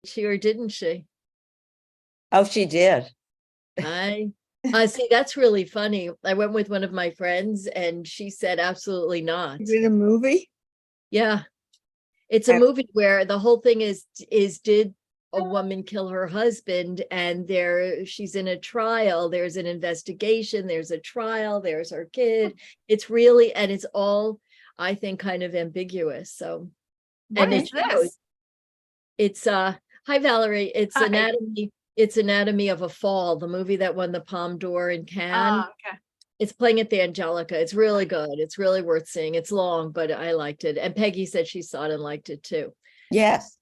She or didn't she? Oh, she did. I see, that's really funny. I went with one of my friends and she said absolutely not. Is it a movie? Yeah. It's a movie where the whole thing is did a woman kill her husband, and she's in a trial, there's an investigation, there's a trial, there's her kid. It's really, and it's all, I think, kind of ambiguous. So What is this? It's hi Valerie, Hi. it's Anatomy of a Fall, the movie that won the Palme d'Or in Cannes. Okay. It's playing at the Angelica. It's really good. It's really worth seeing. It's long, but I liked it. And Peggy said she saw it and liked it too. Yes.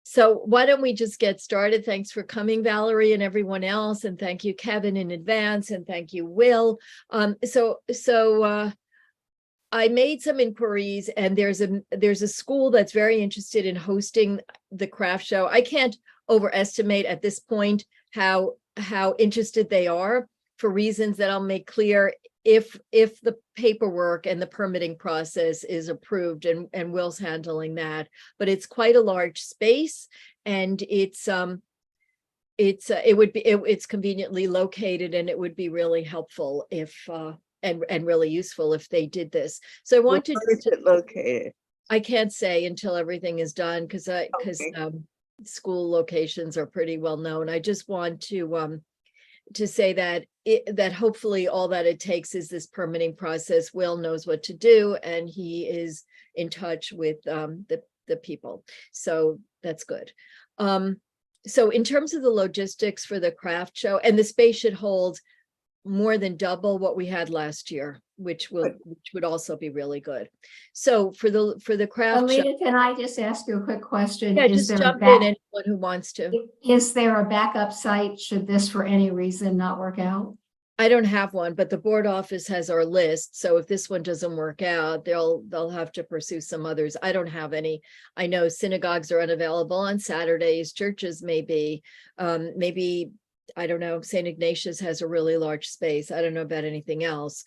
So why don't we just get started? Thanks for coming, Valerie, and everyone else. And thank you, Kevin, in advance. And thank you, Will. I made some inquiries, and there's a school that's very interested in hosting the craft show. I can't overestimate at this point how interested they are, for reasons that I'll make clear if the paperwork and the permitting process is approved, and Will's handling that. But it's quite a large space, and it's conveniently located, and it would be really helpful if and really useful if they did this. So I wanted Where is it located? I can't say until everything is done, because school locations are pretty well known. I just want to say that that hopefully all that it takes is this permitting process. Will knows what to do, and he is in touch with the people. So that's good. So in terms of the logistics for the craft show, and the space should hold more than double what we had last year, which would also be really good. So for the craft show, Alita, can I just ask you a quick question? yeah, just jump in, anyone who wants to. Is there a backup site should this for any reason not work out? I don't have one, but the board office has our list. So if this one doesn't work out, they'll have to pursue some others. I don't have any. I know synagogues are unavailable on Saturdays, churches maybe, maybe, I don't know, St. Ignatius has a really large space. I don't know about anything else.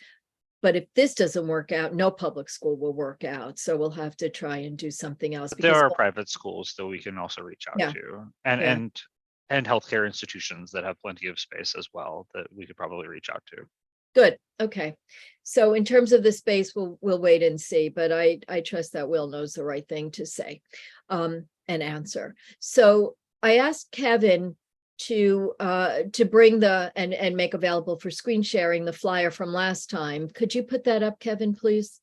But if this doesn't work out, no public school will work out. So we'll have to try and do something else. But there are private schools that we can also reach out to, and healthcare institutions that have plenty of space as well that we could probably reach out to. Good. Okay. So in terms of the space, we'll wait and see, but I trust that Will knows the right thing to say and answer. So I asked Kevin to bring and make available for screen sharing the flyer from last time. Could you put that up, Kevin, please?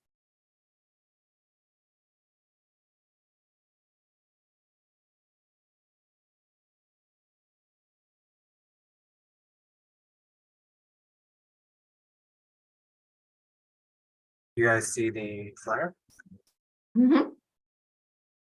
You guys see the flyer? Mm-hmm.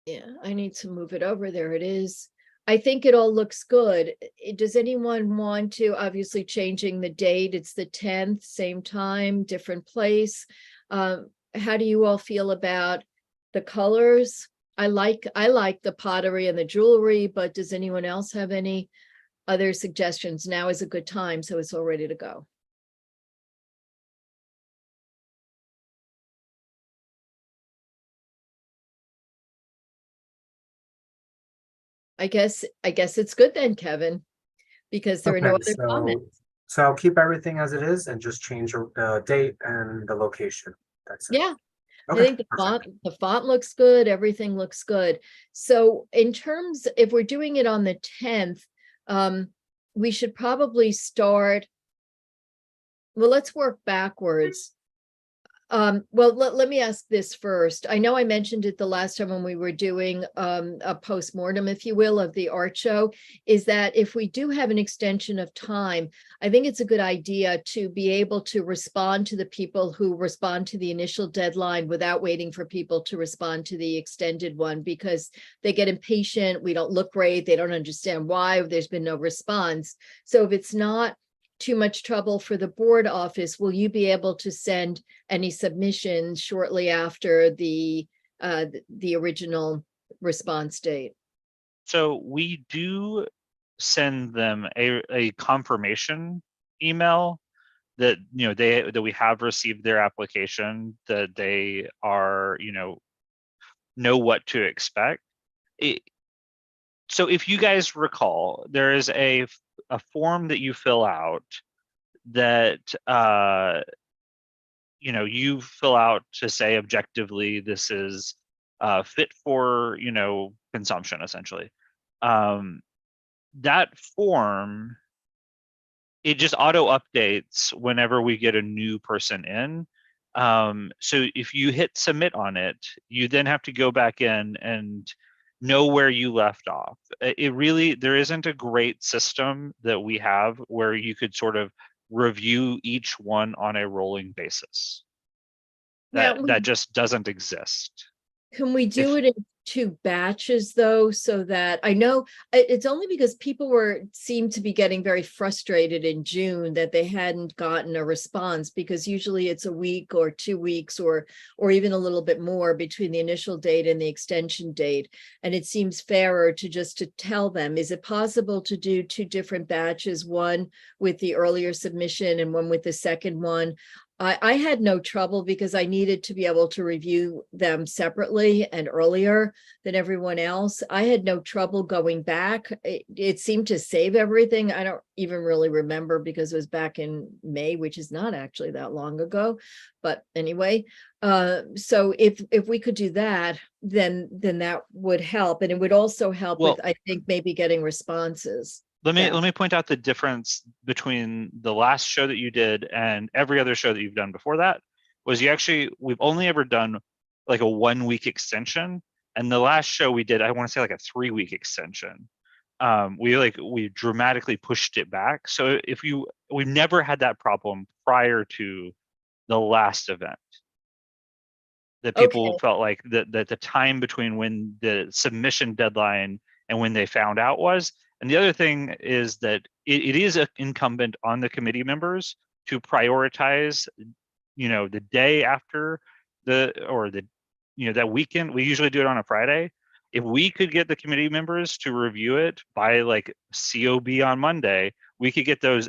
Yeah, I need to move it over. There it is. I think it all looks good. Does anyone want to, obviously changing the date, it's the 10th, same time, different place. How do you all feel about the colors? I like the pottery and the jewelry, but does anyone else have any other suggestions? Now is a good time, so it's all ready to go. I guess it's good then, Kevin, because there are no other comments. So I'll keep everything as it is and just change the date and the location. That's it. Yeah. Okay, I think the font looks good. Everything looks good. So in terms, if we're doing it on the 10th, we should probably start. Well, let's work backwards. Well, let me ask this first. I know I mentioned it the last time when we were doing a postmortem, if you will, of the art show, is that if we do have an extension of time, I think it's a good idea to be able to respond to the people who respond to the initial deadline without waiting for people to respond to the extended one, because they get impatient. We don't look great. They don't understand why there's been no response. So if it's not too much trouble for the board office, will you be able to send any submissions shortly after the original response date? So we do send them a confirmation email that that we have received their application, that they are know what to expect. So if you guys recall, there is a form that you fill out that you fill out to say objectively this is fit for consumption essentially. That form, it just auto updates whenever we get a new person in. So if you hit submit on it, you then have to go back in and know where you left off. There isn't a great system that we have where you could sort of review each one on a rolling basis. Now, That just doesn't exist. can we do it in 2 batches though, so that I know it's only because people seemed to be getting very frustrated in June that they hadn't gotten a response, because usually it's a week or 2 weeks or even a little bit more between the initial date and the extension date. And it seems fairer to tell them, is it possible to do 2 different batches, one with the earlier submission and one with the second one? I had no trouble because I needed to be able to review them separately and earlier than everyone else. I had no trouble going back. It seemed to save everything. I don't even really remember because it was back in May, which is not actually that long ago. But anyway, so if we could do that, then that would help. And it would also help with, I think, maybe getting responses. Let me point out the difference between the last show that you did and every other show that you've done before that. Was we've only ever done like a 1-week extension, and the last show we did, I want to say like a 3-week extension. We dramatically pushed it back. So we've never had that problem prior to the last event. That people felt like that the time between when the submission deadline and when they found out was. And the other thing is that it is incumbent on the committee members to prioritize, the day after that weekend. We usually do it on a Friday. If we could get the committee members to review it by like COB on Monday, we could get those,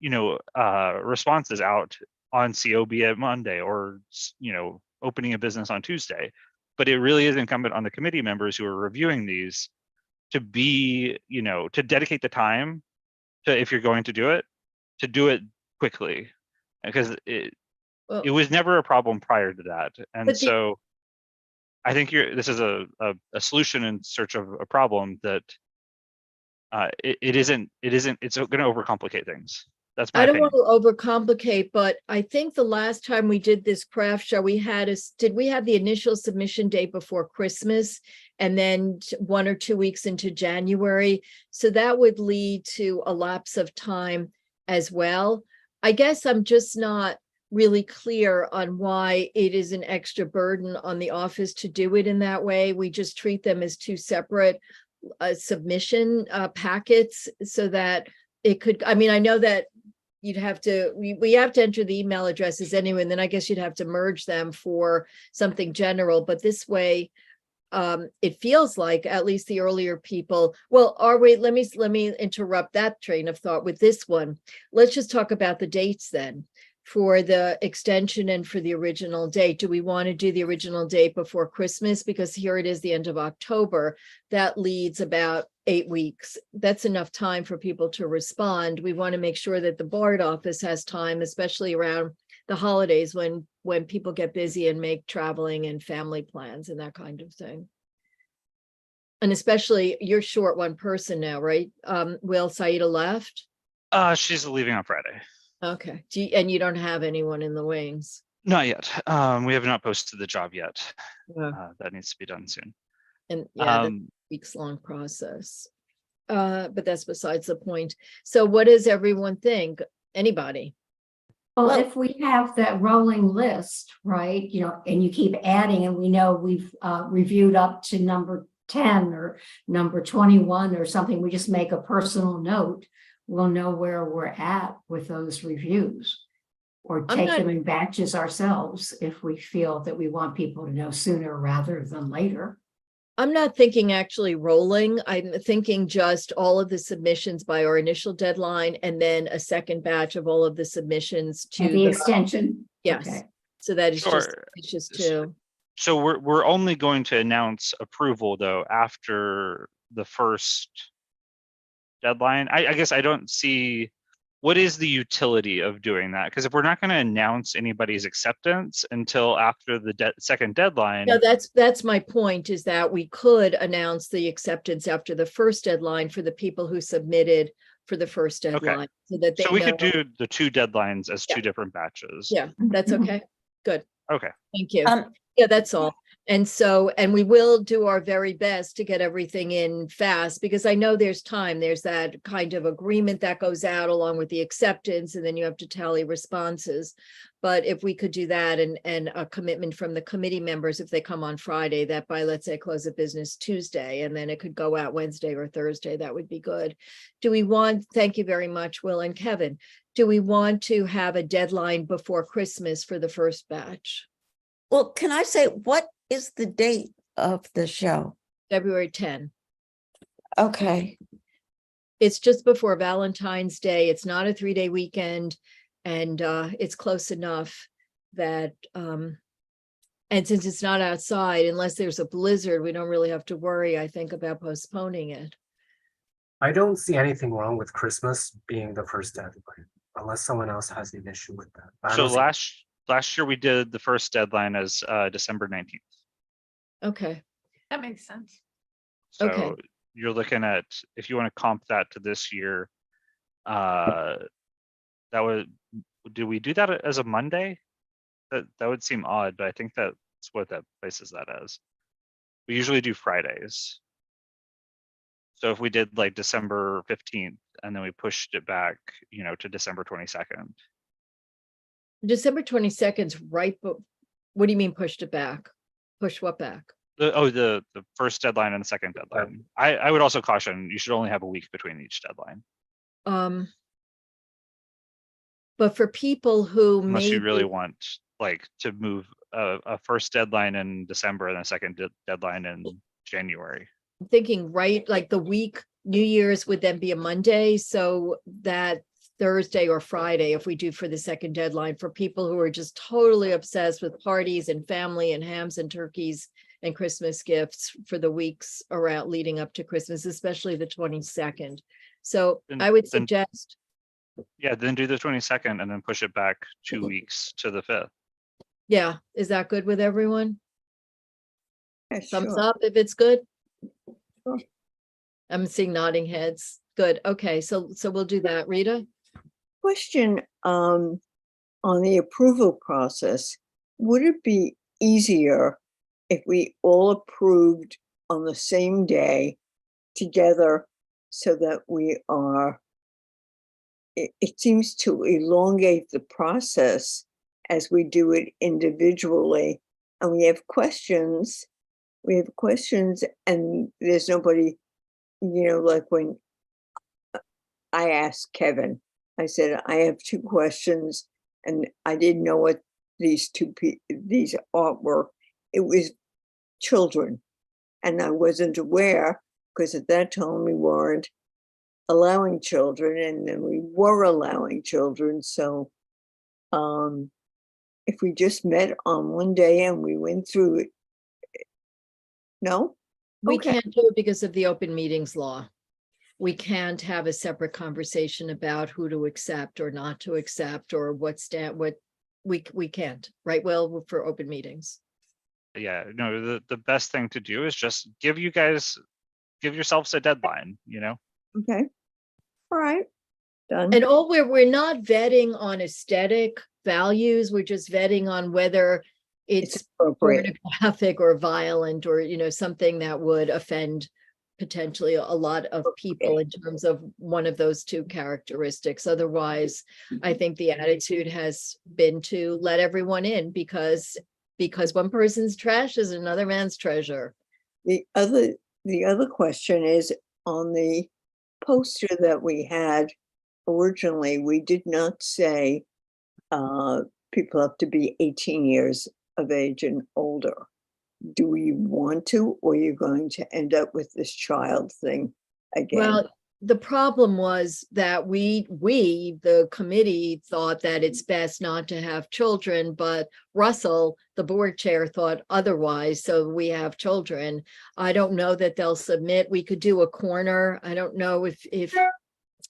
responses out on COB at Monday, or, opening a business on Tuesday. But it really is incumbent on the committee members who are reviewing these to be, to dedicate the time to, if you're going to do it quickly, because it was never a problem prior to that. And so I think this is a solution in search of a problem that it's going to overcomplicate things. That's my opinion. I don't want to overcomplicate, but I think the last time we did this craft show, did we have the initial submission date before Christmas and then 1 or 2 weeks into January? So that would lead to a lapse of time as well. I guess I'm just not really clear on why it is an extra burden on the office to do it in that way. We just treat them as 2 separate submission packets, so that it could, I know that you'd have to, we have to enter the email addresses anyway, and then I guess you'd have to merge them for something general. But this way, it feels like at least the earlier people, let me interrupt that train of thought with this one. Let's just talk about the dates then for the extension and for the original date. Do we want to do the original date before Christmas? Because here it is, the end of October. That leads about 8 weeks. That's enough time for people to respond. We want to make sure that the board office has time, especially around the holidays when people get busy and make traveling and family plans and that kind of thing. And especially, you're short 1 person now, right? Will Saida left? She's leaving on Friday. Okay. And you don't have anyone in the wings? Not yet. We have not posted the job yet. That needs to be done soon. And that's a weeks-long process. But that's besides the point. So what does everyone think? Anybody? Well, if we have that rolling list, right, and you keep adding, and we know we've reviewed up to number 10 or number 21 or something, we just make a personal note. We'll know where we're at with those reviews, or take them in batches ourselves if we feel that we want people to know sooner rather than later. I'm not thinking actually rolling. I'm thinking just all of the submissions by our initial deadline, and then a second batch of all of the submissions to the extension. Yes. Okay. So that is it's just 2. So we're only going to announce approval though after the first deadline. I guess I don't see what is the utility of doing that, because if we're not going to announce anybody's acceptance until after the second deadline. No, that's my point, is that we could announce the acceptance after the first deadline for the people who submitted for the first deadline. So that they So we know. could do the two deadlines as Yeah. two different batches. Yeah, that's okay. Good. Okay. Thank you. Um, Yeah, that's all. And so, and we will do our very best to get everything in fast, because I know there's time. There's that kind of agreement that goes out along with the acceptance, and then you have to tally responses. But if we could do that, and a commitment from the committee members, if they come on Friday, that by, let's say, close of business Tuesday, and then it could go out Wednesday or Thursday, that would be good. Do we want, thank you very much, Will and Kevin. Do we want to have a deadline before Christmas for the first batch? Well, can I say, what is the date of the show? February 10. Okay, It's just before Valentine's Day. It's not a 3-day weekend, and it's close enough that and since it's not outside, unless there's a blizzard, we don't really have to worry, I think, about postponing it. I don't see anything wrong with Christmas being the first deadline, unless someone else has an issue with that. But I So don't see- last year we did the first deadline as December 19th. Okay, That makes sense. So Okay. you're looking at, if you want to comp that to this year, that would, do we do that as a Monday? That would seem odd, but I think that's what that places that as. We usually do Fridays. So if we did like December 15th and then we pushed it back, to December 22nd. December 22nd's right, but what do you mean pushed it back? Push what back? The first deadline and the second deadline. I would also caution, you should only have a week between each deadline. But for people who Unless you really maybe, want like to move a first deadline in December and a second deadline in January. I'm thinking, right, like the week, New Year's would then be a Monday, so that Thursday or Friday, if we do for the second deadline, for people who are just totally obsessed with parties and family and hams and turkeys and Christmas gifts for the weeks around leading up to Christmas, especially the 22nd. So I would Then- suggest, Yeah, then do the 22nd and then push it back 2 weeks to the 5th. yeah, is that good with everyone? Yeah, Thumbs sure. up if it's good. Sure. I'm seeing nodding heads. Good. Okay, so we'll do that. Rita? Question, on the approval process, would it be easier if we all approved on the same day together so that we are, it seems to elongate the process as we do it individually, and we have questions and there's nobody, like when I asked Kevin, I said, I have 2 questions, and I didn't know what these these artwork, it was children. And I wasn't aware, because at that time we weren't allowing children, and then we were allowing children. So if we just met on one day and we went through it, no? We Okay. can't do it because of the open meetings law. We can't have a separate conversation about who to accept or not to accept, or what we can't, right? Well, for open meetings. Yeah, no, the best thing to do is just give yourselves a deadline, Okay. All right. Done. And all we're not vetting on aesthetic values, we're just vetting on whether It's it's appropriate. pornographic or violent, or, something that would offend potentially a lot of people in terms of one of those 2 characteristics. Otherwise, I think the attitude has been to let everyone in, because one person's trash is another man's treasure. The other question is, on the poster that we had originally, we did not say people have to be 18 years of age and older. Do we want to, or are you going to end up with this child thing again? Well, the problem was that the committee thought that it's best not to have children, but Russell, the board chair, thought otherwise, so we have children. I don't know that they'll submit. We could do a corner. I don't know if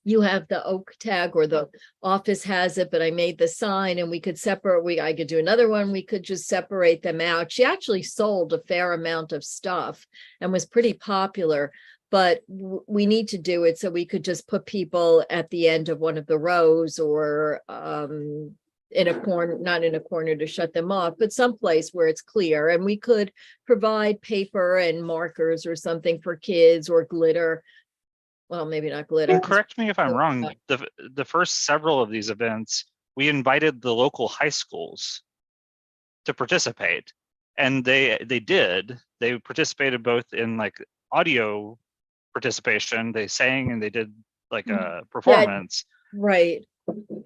you have the oak tag or the office has it, but I made the sign and we could separate, I could do another one. We could just separate them out. She actually sold a fair amount of stuff and was pretty popular, but we need to do it so we could just put people at the end of one of the rows or in a corner, not in a corner to shut them off, but someplace where it's clear. And we could provide paper and markers or something for kids or glitter. Well, maybe not glitter. And correct me if I'm wrong, the first several of these events, we invited the local high schools to participate. And they did. They participated both in like audio participation, they sang and they did like a performance. Right.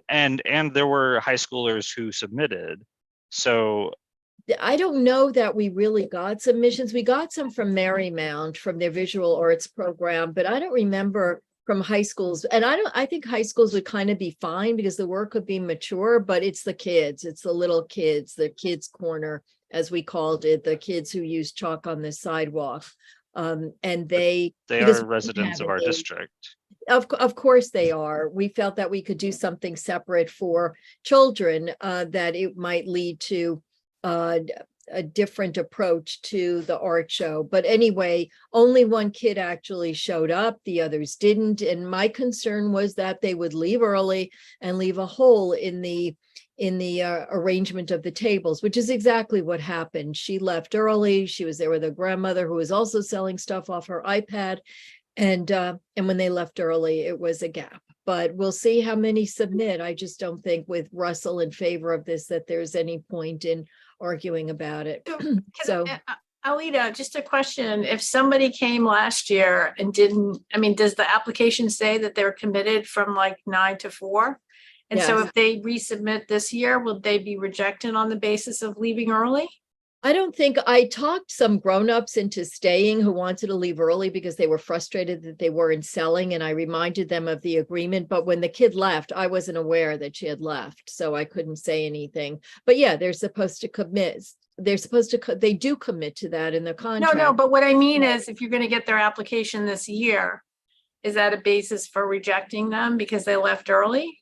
And there were high schoolers who submitted. So I don't know that we really got submissions. We got some from Marymount from their visual arts program, but I don't remember from high schools. And I think high schools would kind of be fine because the work could be mature, but it's the kids, it's the little kids, the kids corner, as we called it, the kids who use chalk on the sidewalk. And they are residents of our district. Of course they are. We felt that we could do something separate for children, that it might lead to a different approach to the art show. But anyway, only one kid actually showed up, the others didn't. And my concern was that they would leave early and leave a hole in the arrangement of the tables, which is exactly what happened. She left early. She was there with a grandmother who was also selling stuff off her iPad. And when they left early, it was a gap. But we'll see how many submit. I just don't think with Russell in favor of this that there's any point in arguing about it. So Alita, just a question. If somebody came last year and didn't, I mean, does the application say that they're committed from like 9 to 4? And so Yes. if they resubmit this year, will they be rejected on the basis of leaving early? I don't think I talked some grownups into staying who wanted to leave early because they were frustrated that they weren't selling. And I reminded them of the agreement. But when the kid left, I wasn't aware that she had left. So I couldn't say anything. But yeah, they're supposed to commit. They're supposed to, they do commit to that in the contract. No, but what I mean is if you're going to get their application this year, is that a basis for rejecting them because they left early?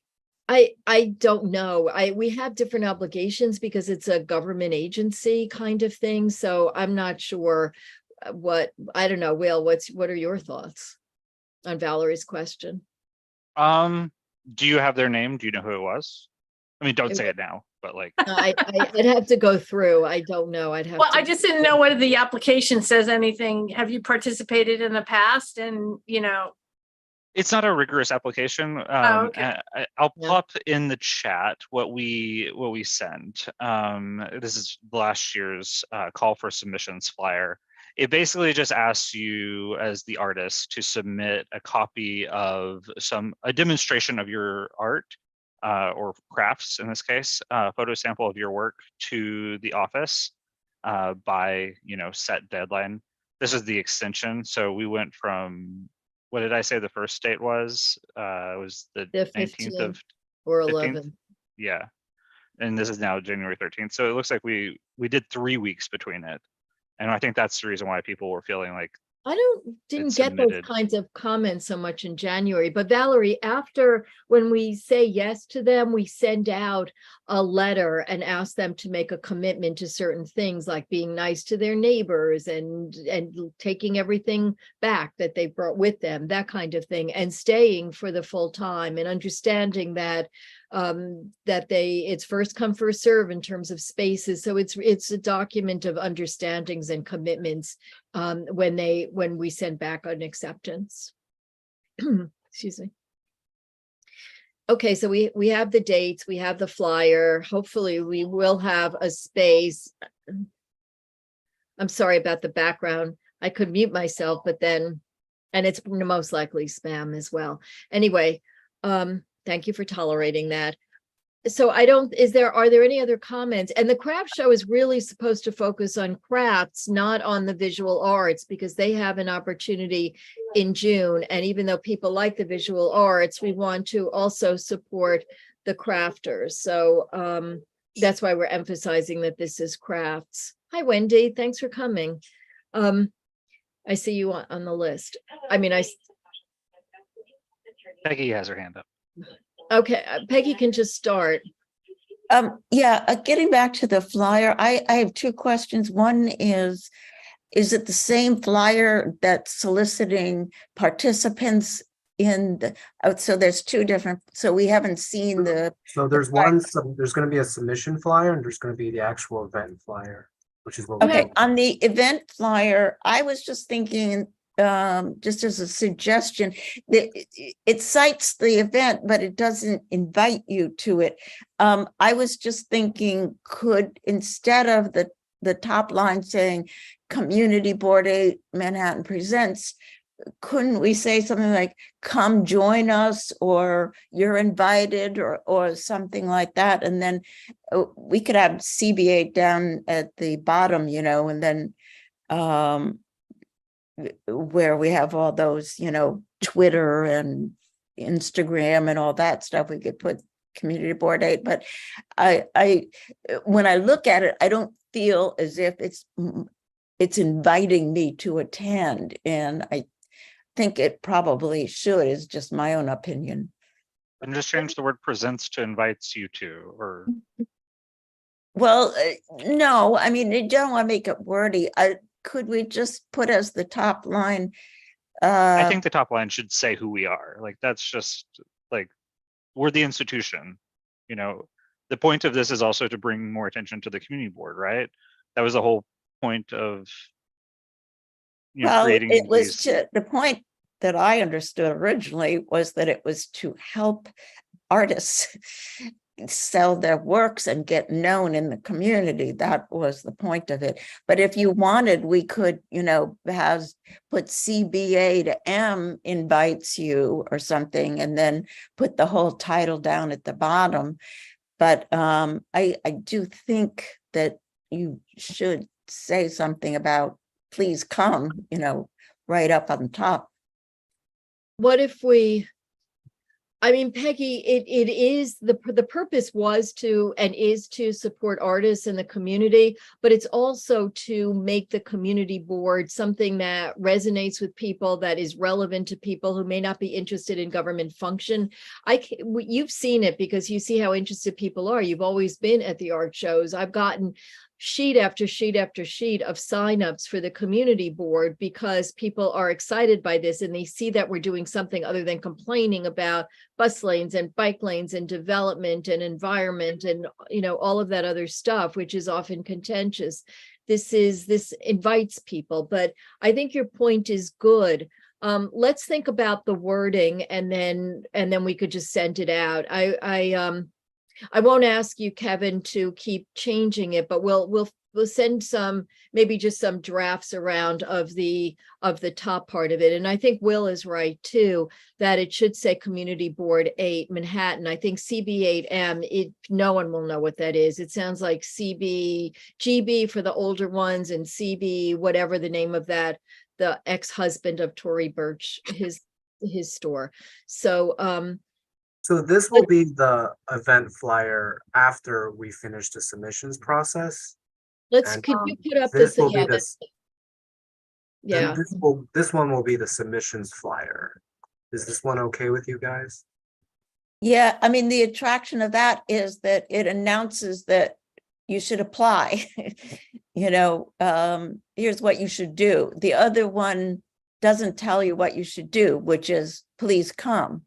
I don't know. We have different obligations because it's a government agency kind of thing. So I'm not sure I don't know, Will, what are your thoughts on Valerie's question? Do you have their name? Do you know who it was? I mean, don't say it now, but like I'd have to go through. I don't know. Well, I just didn't know whether the application says anything. Have you participated in the past? And, it's not a rigorous application. Okay. I'll pop in the chat what we sent. This is last year's call for submissions flyer. It basically just asks you as the artist to submit a copy of a demonstration of your art or crafts, in this case, a photo sample of your work to the office by set deadline. This is the extension. So we went from, what did I say the first date was? It was the 19th of or 15th? 11. Yeah. And this is now January 13th. So it looks like we did 3 weeks between it. And I think that's the reason why people were feeling like Didn't get those kinds of comments so much in January, but Valerie, when we say yes to them, we send out a letter and ask them to make a commitment to certain things like being nice to their neighbors and taking everything back that they brought with them, that kind of thing, and staying for the full time and understanding that it's first come first serve in terms of spaces. So it's a document of understandings and commitments when we send back an acceptance. Excuse me. Okay, so we have the dates, we have the flyer. Hopefully we will have a space. I'm sorry about the background. I could mute myself, but then, and it's most likely spam as well. Anyway, thank you for tolerating that. So I don't, are there any other comments? And the craft show is really supposed to focus on crafts, not on the visual arts, because they have an opportunity in June. And even though people like the visual arts, we want to also support the crafters. So that's why we're emphasizing that this is crafts. Hi, Wendy, thanks for coming. I see you on the list. I mean, Peggy has her hand up. okay, Peggy can just start. Getting back to the flyer, I have two questions. One is it the same flyer that's soliciting participants in the, so there's two different, so we haven't seen the. So there's there's gonna be a submission flyer and there's gonna be the actual event flyer, which is what. we Okay, do. on the event flyer, I was just thinking, just as a suggestion, that it cites the event, but it doesn't invite you to it. I was just thinking, could, instead of the top line saying Community Board 8 Manhattan Presents, couldn't we say something like, come join us, or you're invited, or something like that? And then we could have CB8 down at the bottom, and then where we have all those, Twitter and Instagram and all that stuff, we could put Community Board 8. But I when I look at it, I don't feel as if it's inviting me to attend, and I think it probably should, is just my own opinion. And just change the word presents to invites you to, or. Well, no, I mean, you don't want to make it wordy. Could we just put as the top line? I think the top line should say who we are. Like, that's just like, we're the institution. The point of this is also to bring more attention to the community board, right? That was the whole point of creating it was these. the point that I understood originally was that it was to help artists sell their works and get known in the community. That was the point of it. But if you wanted, we could, put CB8M invites you or something, and then put the whole title down at the bottom. But I do think that you should say something about please come, right up on top. What if I mean, Peggy, it is the purpose was to and is to support artists in the community, but it's also to make the community board something that resonates with people, that is relevant to people who may not be interested in government function. You've seen it because you see how interested people are. You've always been at the art shows. I've gotten sheet after sheet after sheet of signups for the community board because people are excited by this and they see that we're doing something other than complaining about bus lanes and bike lanes and development and environment and all of that other stuff, which is often contentious. This invites people, but I think your point is good. Let's think about the wording and then we could just send it out. I won't ask you, Kevin, to keep changing it, but we'll send maybe just some drafts around of the top part of it. And I think Will is right too, that it should say Community Board 8 Manhattan. I think CB8M, no one will know what that is. It sounds like GB for the older ones, and CB, whatever the name of that, the ex-husband of Tory Burch, his store. So this will be the event flyer after we finish the submissions process. Could you put up this this? will be Yeah, this. yeah. This one will be the submissions flyer. Is this one okay with you guys? Yeah, I mean, the attraction of that is that it announces that you should apply. Here's what you should do. The other one doesn't tell you what you should do, which is please come.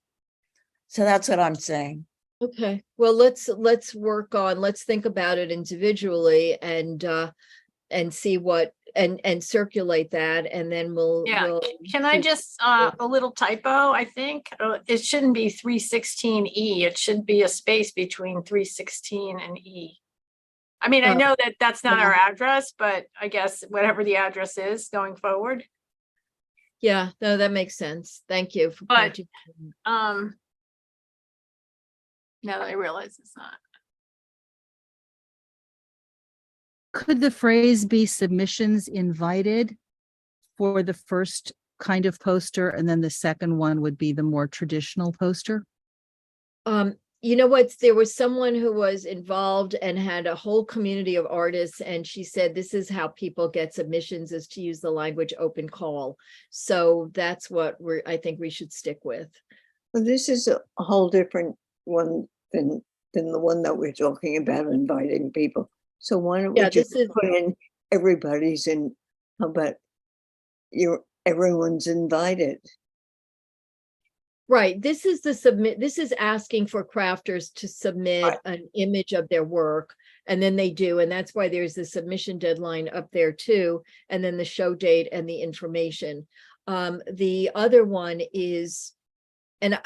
So that's what I'm saying. Okay, well, let's think about it individually and see what and circulate that, and then we'll Can I just a little typo? I think it shouldn't be 316E. It should be a space between 316 and E. I mean, I know that that's not our address, but I guess whatever the address is going forward. Yeah, no, that makes sense. Thank you for But Now that I realize it's not. Could the phrase be submissions invited for the first kind of poster, and then the second one would be the more traditional poster? You know what? There was someone who was involved and had a whole community of artists, and she said this is how people get submissions, is to use the language open call. So that's what I think we should stick with. Well, this is a whole different one than the one that we're talking about, inviting people. So why don't we Yeah, just this is- put in everybody's in, how about everyone's invited? Right, this is this is asking for crafters to submit an image of their work, and then they do, and that's why there's the submission deadline up there too, and then the show date and the information. The other one is, this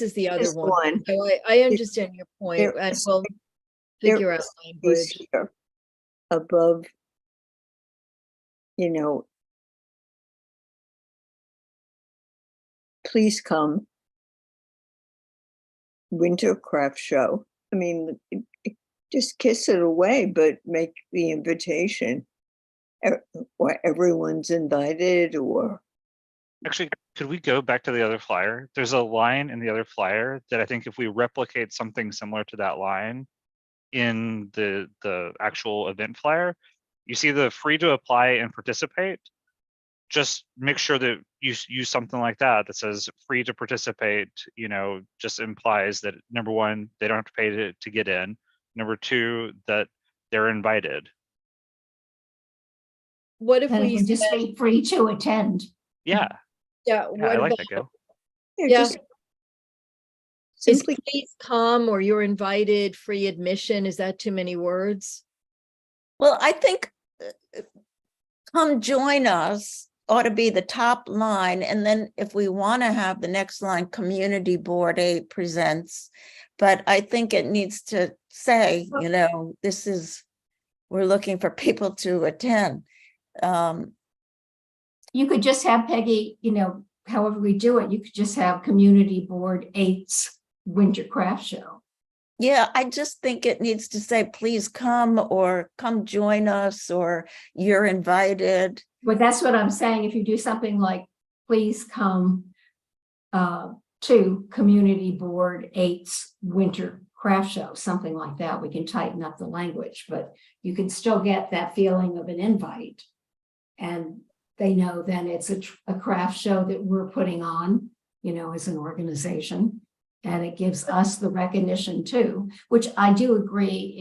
is the other This one. one. So I understand your point, There and is- we'll there figure out is language. here above, you know, please come. Winter craft show. I mean, just kiss it away, but make the invitation. Or everyone's invited, or Actually, could we go back to the other flyer? There's a line in the other flyer that I think if we replicate something similar to that line in the actual event flyer, you see the free to apply and participate. Just make sure that you use something like that that says free to participate, you know, just implies that number one, they don't have to pay to get in. Number two, that they're invited. What if And we we just said, be free to attend. Yeah, yeah, yeah, what I like about, that, Gail. Yeah. just is simply please come, or you're invited, free admission? Is that too many words? Well, I think come join us ought to be the top line. And then if we want to have the next line, Community Board 8 presents. But I think it needs to say, you know, this is, we're looking for people to attend. You could just have Peggy, you know, however we do it, you could just have Community Board 8's Winter Craft Show. Yeah, I just think it needs to say, please come, or come join us, or you're invited. But that's what I'm saying. If you do something like, please come to Community Board 8's Winter Craft Show, something like that, we can tighten up the language, but you can still get that feeling of an invite. And they know then it's a craft show that we're putting on, you know, as an organization. And it gives us the recognition too, which I do agree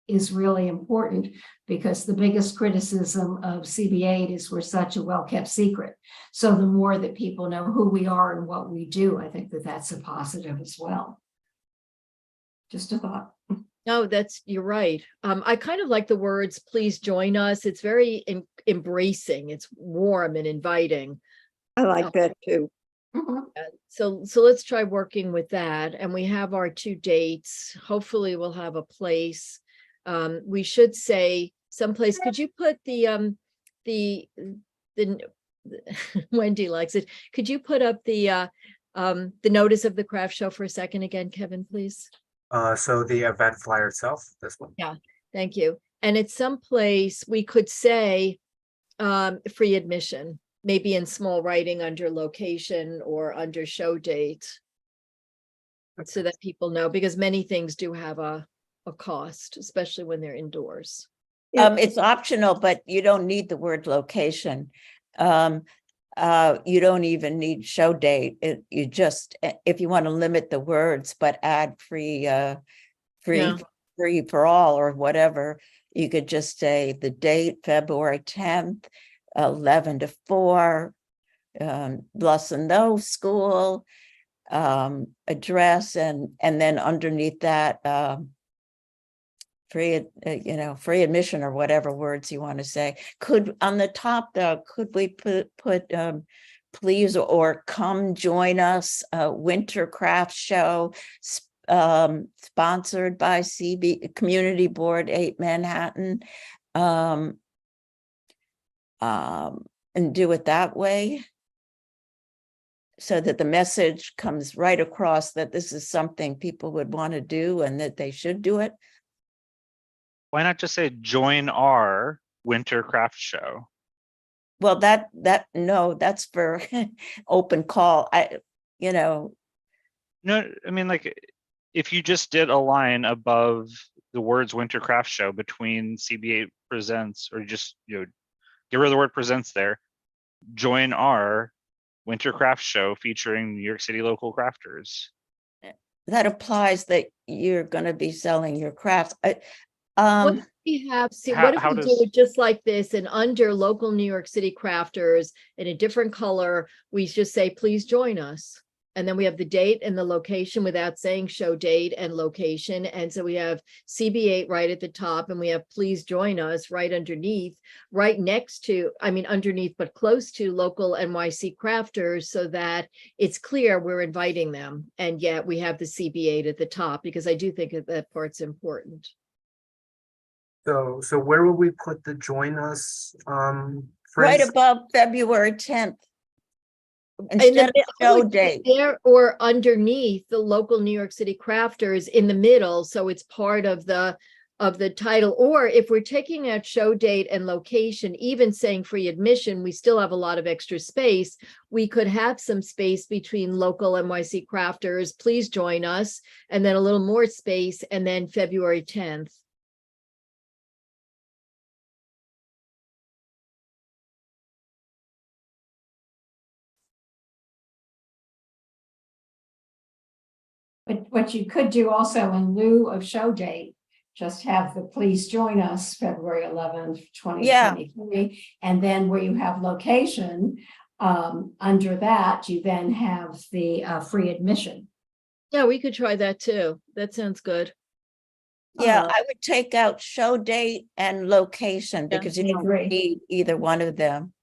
is really important, because the biggest criticism of CB8 is we're such a well-kept secret. So the more that people know who we are and what we do, I think that that's a positive as well. Just a thought. No, you're right. I kind of like the words, please join us. It's very embracing. It's warm and inviting. I like that too. Mhm. So let's try working with that. And we have our 2 dates. Hopefully we'll have a place. We should say someplace. Could you put the Wendy likes it. Could you put up the notice of the craft show for a second again, Kevin, please? So the event flyer itself, this one. Yeah, thank you. And at some place we could say free admission, maybe in small writing under location or under show date, so that people know, because many things do have a cost, especially when they're indoors. It's optional, but you don't need the word location. You don't even need show date. You just, if you want to limit the words, but add free for all or whatever, you could just say the date, February 10th, 11 to 4, Blossom No School, address, and then underneath that, free admission, or whatever words you want to say. Could on the top though, could we put please, or come join us, Winter Craft Show, sponsored by CB Community Board 8 Manhattan, and do it that way? so that the message comes right across that this is something people would want to do and that they should do it. Why not just say join our winter craft show? Well, no, that's for open call. No, I mean, like, if you just did a line above the words winter craft show between CB8 presents, or just, get rid of the word presents there, join our winter craft show featuring New York City local crafters. that applies that you're going to be selling your crafts. What if we have, see, what if How we do does- it just like this, and under local New York City crafters in a different color, we just say, please join us. And then we have the date and the location without saying show date and location. And so we have CB8 right at the top, and we have please join us right underneath, right next to, I mean, underneath, but close to local NYC crafters, so that it's clear we're inviting them. And yet we have the CB8 at the top, because I do think that part's important. So where will we put the join us Right phrase? above February 10th. In the Instead of mid- I would show put it date. there, or underneath the local New York City crafters in the middle, so it's part of the title. Or if we're taking out show date and location, even saying free admission, we still have a lot of extra space. We could have some space between local NYC crafters, please join us, and then a little more space, and then February 10th. But what you could do also in lieu of show date, just have the please join us February 11th, 2023. And then where you have location, under that, you then have the free admission. Yeah, we could try that too. That sounds good. Yeah, Uh, I would take out show date and location Yeah, because you I don't agree. need either one of them.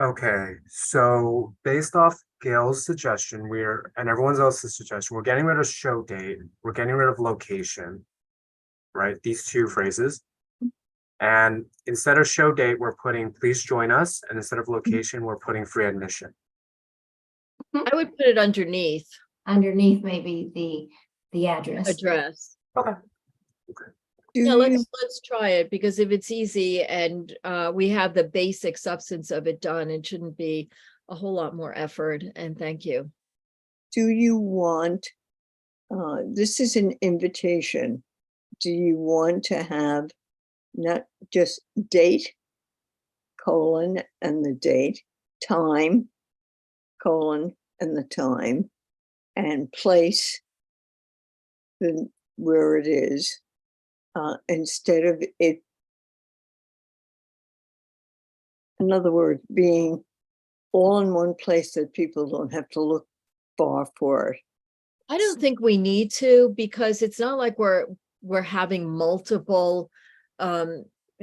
Okay, so based off Gail's suggestion, and everyone else's suggestion, we're getting rid of show date, we're getting rid of location, right? These two phrases. And instead of show date, we're putting please join us, and instead of location, we're putting free admission. I would put it underneath Underneath maybe the address. address. Okay. Do Yeah, you, let's try it, because if it's easy and we have the basic substance of it done, it shouldn't be a whole lot more effort. And thank you. do you want, this is an invitation. Do you want to have not just date, colon, and the date, time, colon, and the time, and place, where it is, instead of it, in other words, being all in one place that people don't have to look far for it? I don't think we need to, because it's not like we're having multiple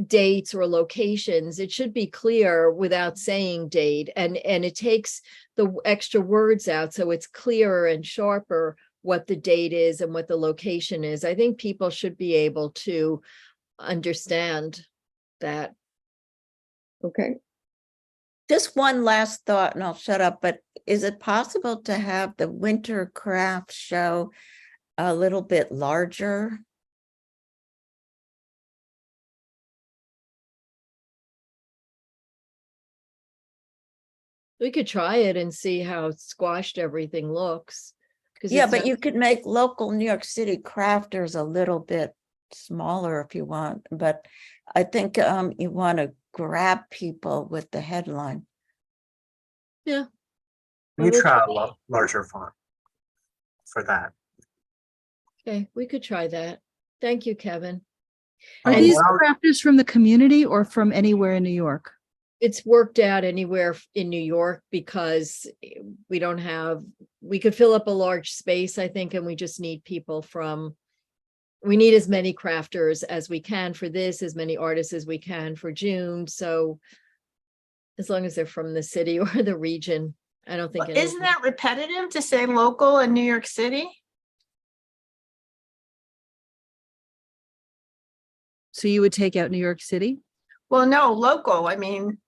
dates or locations. It should be clear without saying date, and it takes the extra words out, so it's clearer and sharper what the date is and what the location is. I think people should be able to understand that. Okay, Just one last thought and I'll shut up, but is it possible to have the winter craft show a little bit larger? We could try it and see how squashed everything looks. 'Cause Yeah, it's but not- you could make local New York City crafters a little bit smaller if you want, but I think you want to grab people with the headline. Yeah. Let me We'll try try. a larger font for that. Okay, we could try that. Thank you, Kevin. Are And these well- crafters from the community or from anywhere in New York? It's worked out anywhere in New York, because we don't have, we could fill up a large space, I think, and we just need people we need as many crafters as we can for this, as many artists as we can for June. So as long as they're from the city or the region, I don't think. Isn't that repetitive to say local in New York City? So you would take out New York City? Well, no, local, I mean,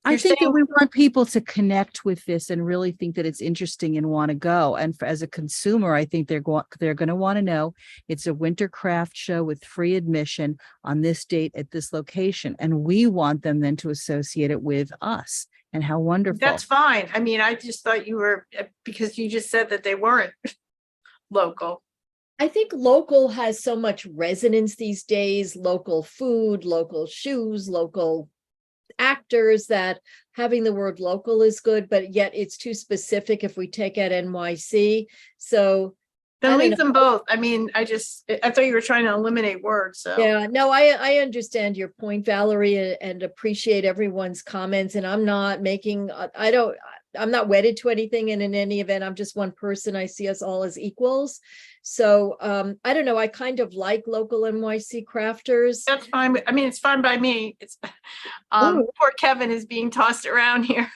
I You're think that saying- we want people to connect with this and really think that it's interesting and want to go. And as a consumer, I think they're going to want to know it's a winter craft show with free admission on this date at this location. And we want them then to associate it with us and how wonderful. That's fine. I mean, I just thought you were, because you just said that they weren't local. I think local has so much resonance these days, local food, local shoes, local actors, that having the word local is good, but yet it's too specific if we take out NYC. So I Then don't leave know. them both. I mean, I thought you were trying to eliminate words, so. Yeah, no, I understand your point, Valerie, and appreciate everyone's comments. And I'm not making, I'm not wedded to anything. And in any event, I'm just one person. I see us all as equals. So I don't know. I kind of like local NYC crafters. That's fine. I mean, it's fine by me. It's, poor Kevin is being tossed around here.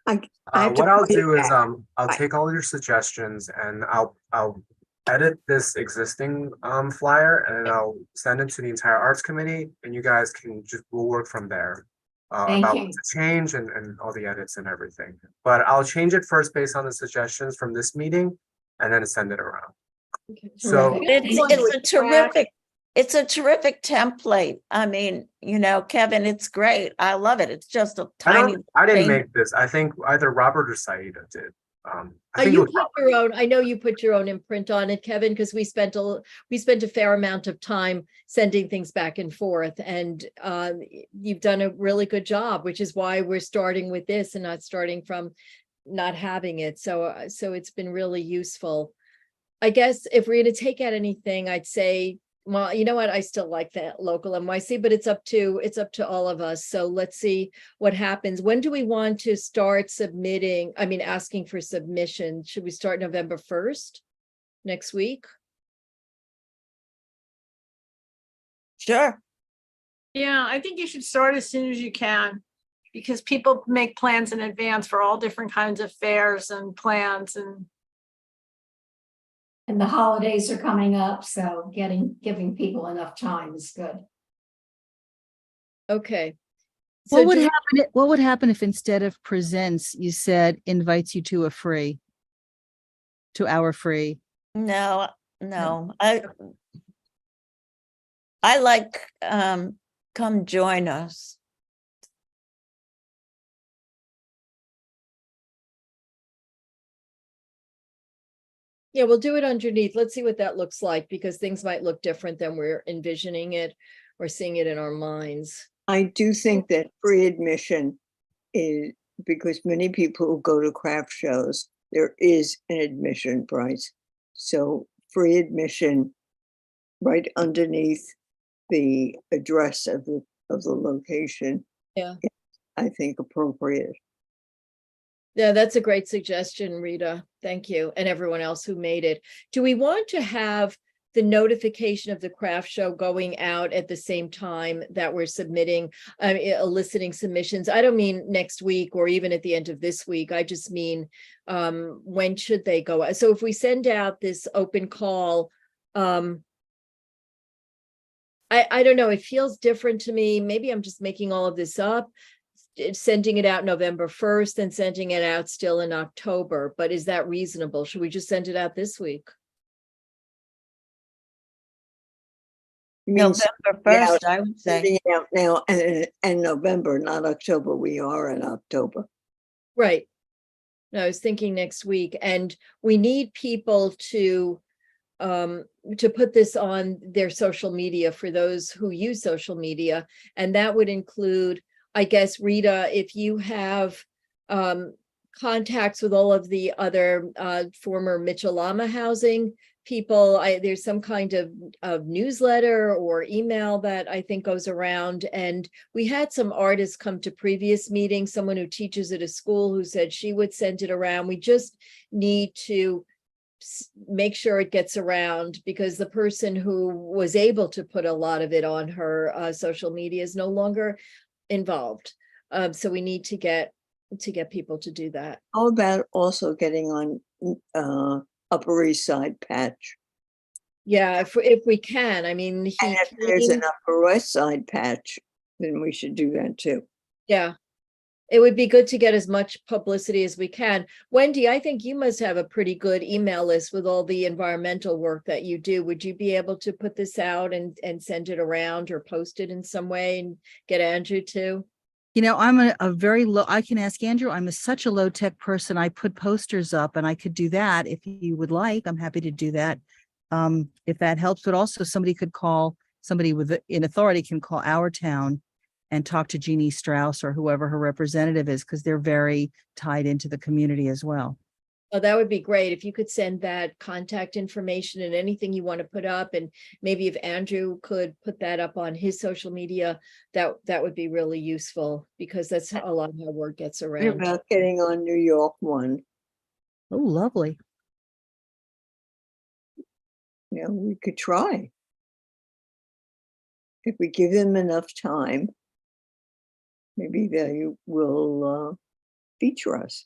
I have to What I'll point it do is, out. I'll take all your suggestions and I'll edit this existing flyer and then I'll send it to the entire arts committee and you guys we'll work from there. Thank About you. what to change and all the edits and everything. But I'll change it first based on the suggestions from this meeting and then send it around. So Terrific. It's a terrific template. I mean, Kevin, it's great. I love it. It's just a tiny. I didn't thing. make this. I think either Robert or Saida did. I think it You was put your own, I know you put your own imprint on it, Kevin, because we spent a fair amount of time sending things back and forth, and you've done a really good job, which is why we're starting with this and not starting from not having it. So it's been really useful. I guess if we're going to take out anything, I'd say, well, you know what? I still like that local NYC, but it's up to all of us. So let's see what happens. When do we want to start submitting? I mean, asking for submission. Should we start November 1st next week? Sure. Yeah, I think you should start as soon as you can, because people make plans in advance for all different kinds of fairs and plans, And the holidays are coming up, so giving people enough time is good. Okay. What would do- happen? What would happen if instead of presents, you said invites you to our free? No. I like come join us. Yeah, we'll do it underneath. Let's see what that looks like, because things might look different than we're envisioning it or seeing it in our minds. I do think that free admission is, because many people who go to craft shows, there is an admission price. So free admission right underneath the address of the location. Yeah. I think appropriate. Yeah, that's a great suggestion, Rita. Thank you. And everyone else who made it. Do we want to have the notification of the craft show going out at the same time that we're submitting, eliciting submissions? I don't mean next week or even at the end of this week. I just mean, when should they go out? So if we send out this open call, I don't know, it feels different to me. Maybe I'm just making all of this up. Sending it out November 1st and sending it out still in October. But is that reasonable? Should we just send it out this week? Means November 1st, I would say. sending it out now and November, not October. We are in October. Right. No, I was thinking next week, and we need people to put this on their social media for those who use social media. And that would include, I guess, Rita, if you have contacts with all of the other former Mitchell-Lama housing people, there's some kind of newsletter or email that I think goes around. And we had some artists come to previous meetings, someone who teaches at a school who said she would send it around. We just need to make sure it gets around, because the person who was able to put a lot of it on her social media is no longer involved. So we need to get people to do that. How about also getting on Upper East Side patch? Yeah, if we can. I mean, And if there's an Upper West Side patch, then we should do that too. yeah, It would be good to get as much publicity as we can. Wendy, I think you must have a pretty good email list with all the environmental work that you do. Would you be able to put this out and send it around or post it in some way and get Andrew to? You know, I'm a very low, I can ask Andrew, such a low tech person. I put posters up and I could do that if you would like. I'm happy to do that. If that helps, but also somebody could call, somebody in authority can call our town and talk to Jeannie Strauss or whoever her representative is, because they're very tied into the community as well. Oh, that would be great. If you could send that contact information and anything you want to put up, and maybe if Andrew could put that up on his social media, that would be really useful, because that's how a lot of our work gets What around. about getting on New York one? Oh, lovely. You know, we could try. If we give them enough time, maybe they will feature us.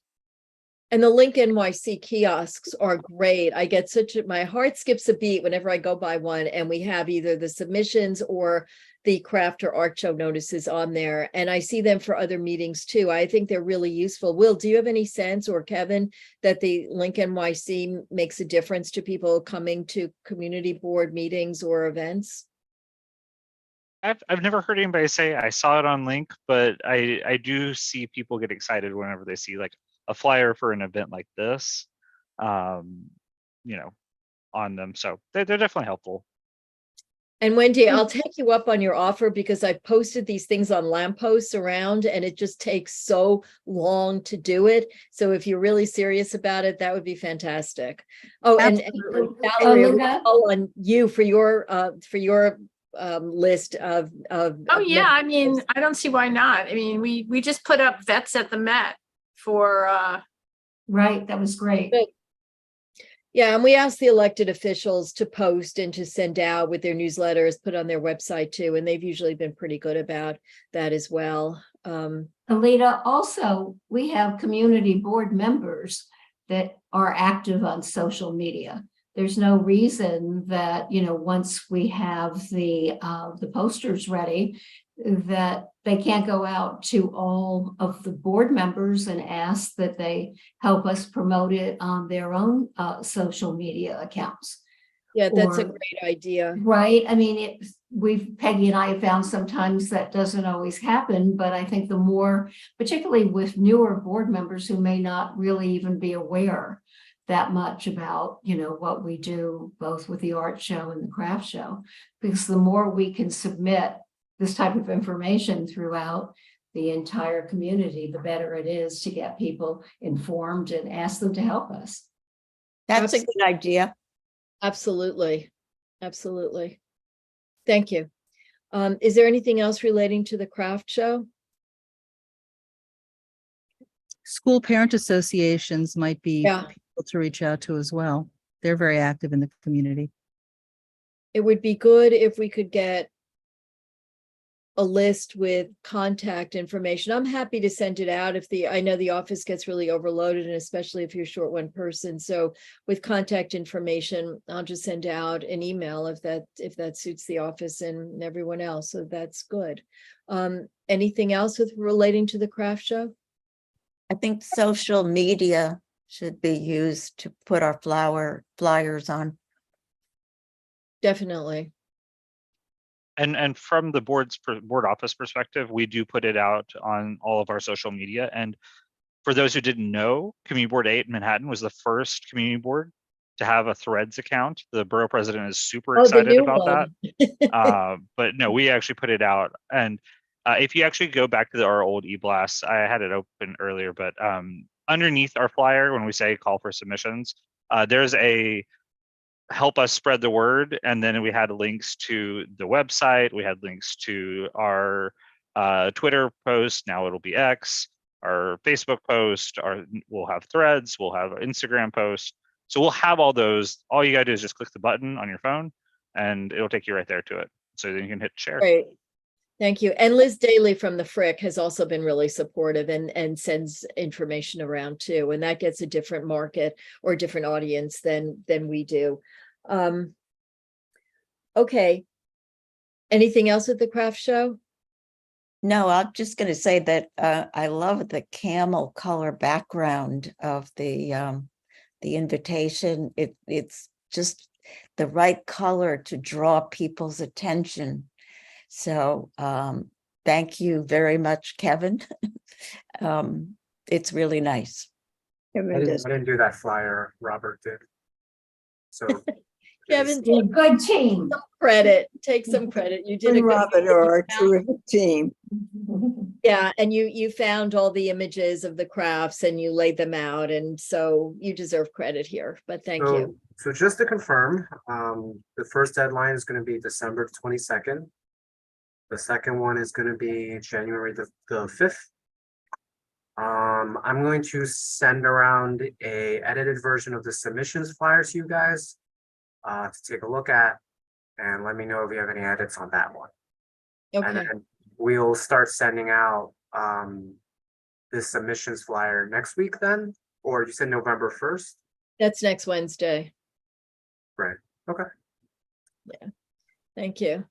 And the Link NYC kiosks are great. I get my heart skips a beat whenever I go by one and we have either the submissions or the craft or art show notices on there. And I see them for other meetings too. I think they're really useful. Will, do you have any sense, or Kevin, that the Link NYC makes a difference to people coming to community board meetings or events? I've never heard anybody say I saw it on Link, but I do see people get excited whenever they see like a flyer for an event like this, you know, on them. So they're definitely helpful. And Wendy, I'll take you up on your offer, because I've posted these things on lampposts around and it just takes so long to do it. So if you're really serious about it, that would be fantastic. Oh, and Valerie, Linda? I'll on you for your list of Oh, yeah, I mean, I don't see why not. I mean, we just put up vets at the Met for Right, that was great. Good. Yeah, and we asked the elected officials to post and to send out with their newsletters, put on their website too, and they've usually been pretty good about that as well. Alita, also, we have community board members that are active on social media. There's no reason that, you know, once we have the posters ready, that they can't go out to all of the board members and ask that they help us promote it on their own social media accounts. Yeah, that's a Or- great idea. Right. I mean, Peggy and I have found sometimes that doesn't always happen, but I think the more, particularly with newer board members who may not really even be aware that much about, you know, what we do, both with the art show and the craft show, because the more we can submit this type of information throughout the entire community, the better it is to get people informed and ask them to help us. That's a good idea. Absolutely. Absolutely. Thank you. Is there anything else relating to the craft show? School parent associations might be Yeah. people to reach out to as well. They're very active in the community. It would be good if we could get a list with contact information. I'm happy to send it out I know the office gets really overloaded, and especially if you're short one person. So with contact information, I'll just send out an email if that suits the office and everyone else. So that's good. Anything else relating to the craft show? I think social media should be used to put our flyers on. Definitely. And from the board office perspective, we do put it out on all of our social media. And for those who didn't know, Community Board 8 in Manhattan was the first community board to have a Threads account. The borough president is super excited about that. But no, we actually put it out. And if you actually go back to our old e-blasts, I had it open earlier, but underneath our flyer, when we say call for submissions, there's a help us spread the word. And then we had links to the website. We had links to our Twitter post. Now it'll be X, our Facebook post, we'll have threads, we'll have Instagram posts. So we'll have all those. All you gotta do is just click the button on your phone and it'll take you right there to it. So then you can hit share. Great. Thank you. And Liz Daly from the Frick has also been really supportive and sends information around too. And that gets a different market or different audience than we do. Okay. Anything else at the craft show? No, I'm just going to say that I love the camel color background of the invitation. It's just the right color to draw people's attention. So thank you very much, Kevin. It's really nice. Kevin I does. didn't do that flyer, Robert did. So. Kevin, You're a good team. credit, take some credit. You did a And good. Robert are a terrific team. Yeah, and you found all the images of the crafts and you laid them out, and so you deserve credit here, but thank you. So just to confirm, the first deadline is going to be December 22nd. The second one is going to be January the 5th. I'm going to send around a edited version of the submissions flyer to you guys to take a look at, and let me know if you have any edits on that one. And Okay, then we'll start sending out this submissions flyer next week then, or you said November 1st? that's next Wednesday. Right, okay. Thank you.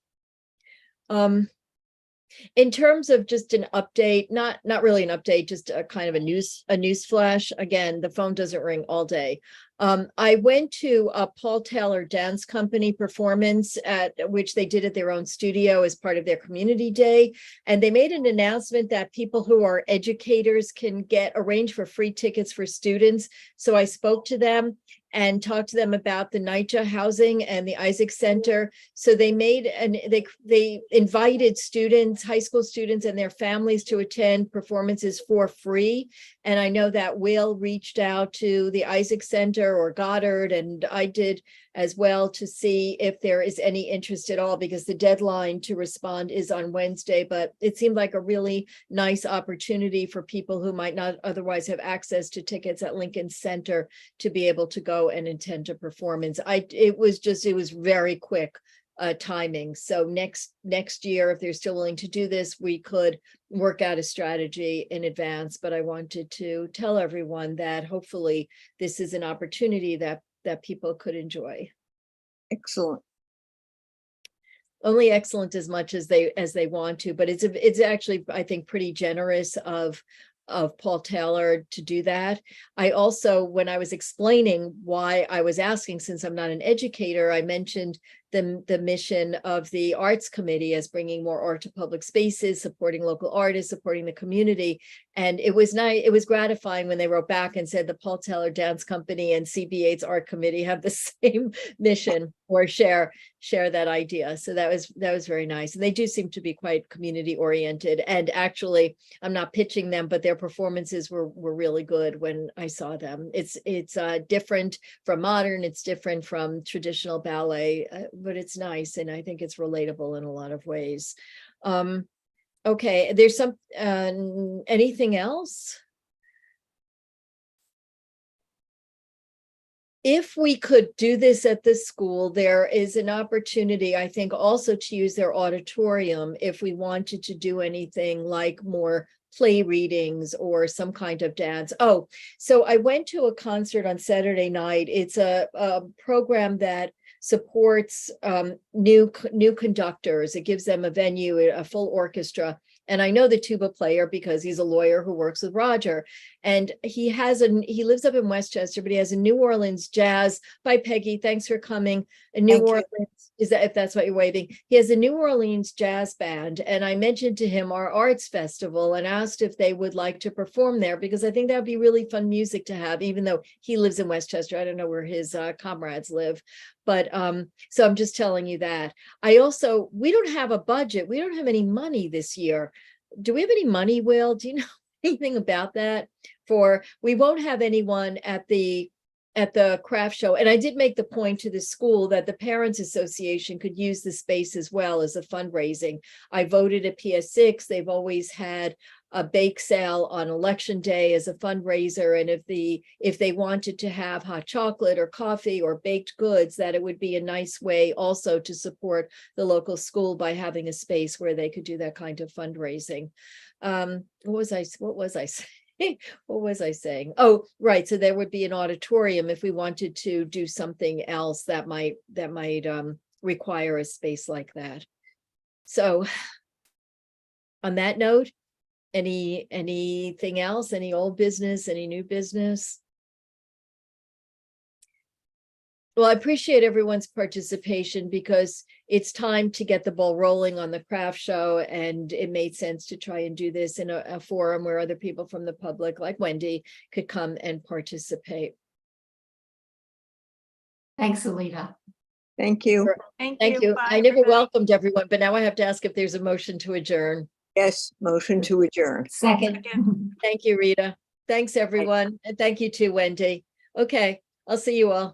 In terms of just an update, not really an update, just a kind of a news flash. Again, the phone doesn't ring all day. I went to a Paul Taylor Dance Company performance at which they did at their own studio as part of their community day. And they made an announcement that people who are educators can arrange for free tickets for students. So I spoke to them and talked to them about the NYCHA housing and the Isaac Center. So they they invited students, high school students and their families to attend performances for free. And I know that Will reached out to the Isaac Center or Goddard, and I did as well, to see if there is any interest at all, because the deadline to respond is on Wednesday. But it seemed like a really nice opportunity for people who might not otherwise have access to tickets at Lincoln Center to be able to go and attend a performance. It was very quick timing. So next year, if they're still willing to do this, we could work out a strategy in advance. But I wanted to tell everyone that hopefully this is an opportunity that people could enjoy. Excellent. Only excellent as much as they want to, but it's actually, I think, pretty generous of Paul Taylor to do that. I also, when I was explaining why I was asking, since I'm not an educator, I mentioned the mission of the Arts Committee as bringing more art to public spaces, supporting local artists, supporting the community. And it was nice, it was gratifying when they wrote back and said the Paul Taylor Dance Company and CB8's Art Committee have the same mission, or share that idea. So that was very nice. And they do seem to be quite community oriented. And actually, I'm not pitching them, but their performances were really good when I saw them. It's different from modern, it's different from traditional ballet, but it's nice, and I think it's relatable in a lot of ways. Okay, there's anything else? If we could do this at the school, there is an opportunity, I think, also to use their auditorium if we wanted to do anything like more play readings or some kind of dance. Oh, so I went to a concert on Saturday night. It's a program that supports new conductors. It gives them a venue, a full orchestra. And I know the tuba player because he's a lawyer who works with Roger. And he lives up in Westchester, but he has a New Orleans jazz. Bye, Peggy. Thanks for coming. A New Orleans, is that if that's what you're waving? He has a New Orleans jazz band. And I mentioned to him our arts festival and asked if they would like to perform there, because I think that would be really fun music to have, even though he lives in Westchester. I don't know where his comrades live. But so I'm just telling you that. We don't have a budget. We don't have any money this year. Do we have any money, Will? Do you know anything about that? We won't have anyone at the craft show. And I did make the point to the school that the Parents Association could use the space as well as a fundraising. I voted at PS6. They've always had a bake sale on election day as a fundraiser. And if they wanted to have hot chocolate or coffee or baked goods, that it would be a nice way also to support the local school by having a space where they could do that kind of fundraising. What was I saying? What was I saying? Oh, right. So there would be an auditorium if we wanted to do something else that might require a space like that. So on that note, anything else, any old business, any new business? Well, I appreciate everyone's participation because it's time to get the ball rolling on the craft show, and it made sense to try and do this in a forum where other people from the public, like Wendy, could come and participate. Thanks, Alita. Thank you. Sure. Thank Thank you. you. Bye, I never everybody. welcomed everyone, but now I have to ask if there's a motion to adjourn. Yes, motion to adjourn. Second. Thank you, Rita. Thanks, everyone. And thank you too, Wendy. Okay, I'll see you all.